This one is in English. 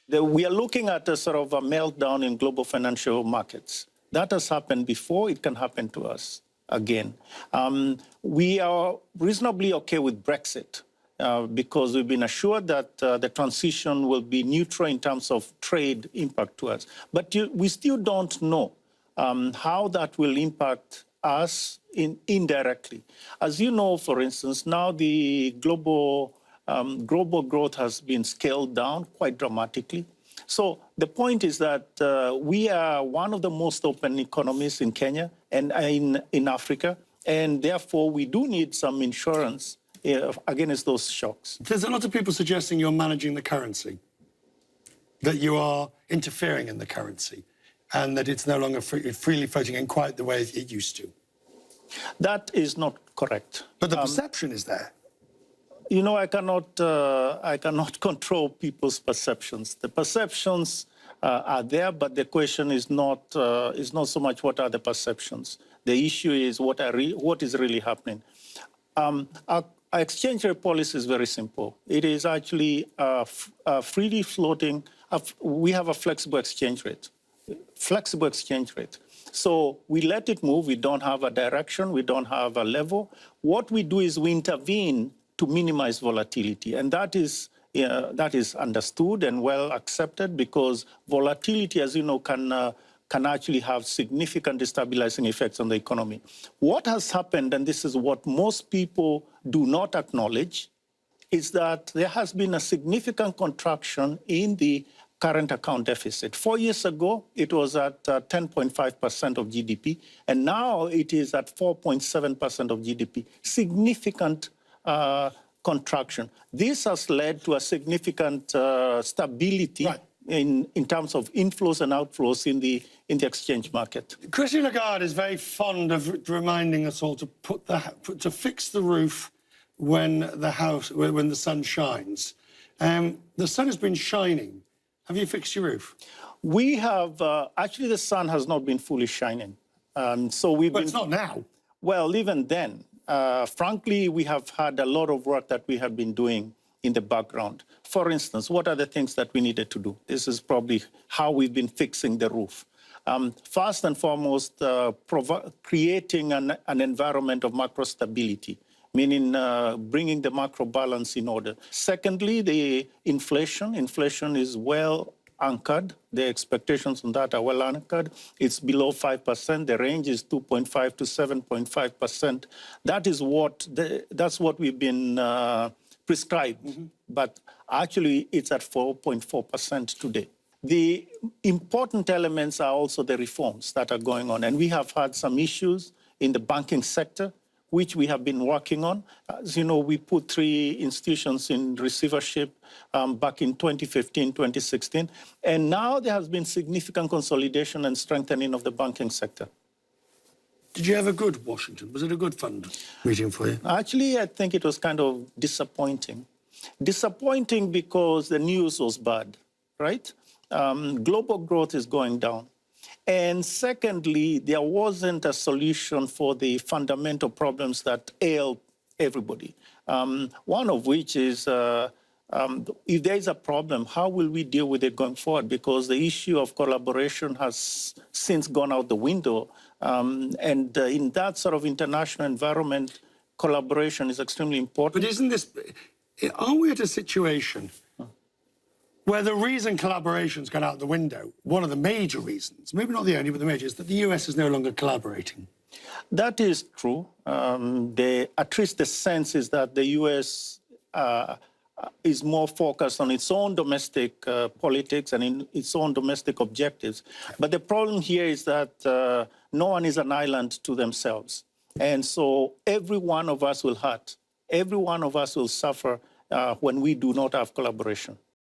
We are looking at a sort of a meltdown in global financial markets. That has happened before. It can happen to us again. We are reasonably okay with Brexit because we've been assured that the transition will be neutral in terms of trade impact to us. But we still don't know how that will impact us indirectly. As you know, for instance, now the global growth has been scaled down quite dramatically. So the point is that we are one of the most open economies in Kenya and in Africa, and therefore we do need some insurance against those shocks. There's a lot of people suggesting you're managing the currency, that you are interfering in the currency, and that it's no longer freely floating in quite the way it used to. That is not correct. But the perception is there. You know, I cannot control people's perceptions. The perceptions are there, but the question is not so much what are the perceptions. The issue is what is really happening. Our exchange rate policy is very simple. It is actually freely floating. We have a flexible exchange rate. So we let it move. We don't have a direction. We don't have a level. What we do is we intervene to minimize volatility. And that is understood and well accepted because volatility, as you know, can actually have significant destabilizing effects on the economy. What has happened, and this is what most people do not acknowledge, is that there has been a significant contraction in the current account deficit. 4 years ago, it was at 10.5% of GDP, and now it is at 4.7% of GDP. Significant contraction. This has led to a significant stability in terms of inflows and outflows in the exchange market. Christine Lagarde is very fond of reminding us all to fix the roof when the sun shines. The sun has been shining. Have you fixed your roof? We have actually the sun has not been fully shining. So it's not now. Well, even then. Frankly, we have had a lot of work that we have been doing in the background. For instance, what are the things that we needed to do? This is probably how we've been fixing the roof. First and foremost, creating an environment of macro stability, meaning bringing the macro balance in order. Secondly, the inflation. Inflation is well anchored. The expectations on that are well anchored. It's below 5%. The range is 2.5 to 7.5%. That's what we've been prescribed. Mm-hmm. But actually, it's at 4.4% today. The important elements are also the reforms that are going on. And we have had some issues in the banking sector, which we have been working on. As you know, we put 3 institutions in receivership back in 2015, 2016. And now there has been significant consolidation and strengthening of the banking sector. Did you have a good Washington? Was it a good fund meeting for you? Actually, I think it was kind of disappointing. Disappointing because the news was bad, right? Global growth is going down. And secondly, there wasn't a solution for the fundamental problems that ail everybody. One of which is, if there is a problem, how will we deal with it going forward? Because the issue of collaboration has since gone out the window. And in that sort of international environment, collaboration is extremely important. But are we at a situation where the reason collaboration's gone out the window, one of the major reasons, maybe not the only, but the major, is that the US is no longer collaborating? That is true. At least the sense is that the US is more focused on its own domestic politics and in its own domestic objectives. But the problem here is that no one is an island to themselves. And so every one of us will hurt. Every one of us will suffer when we do not have collaboration.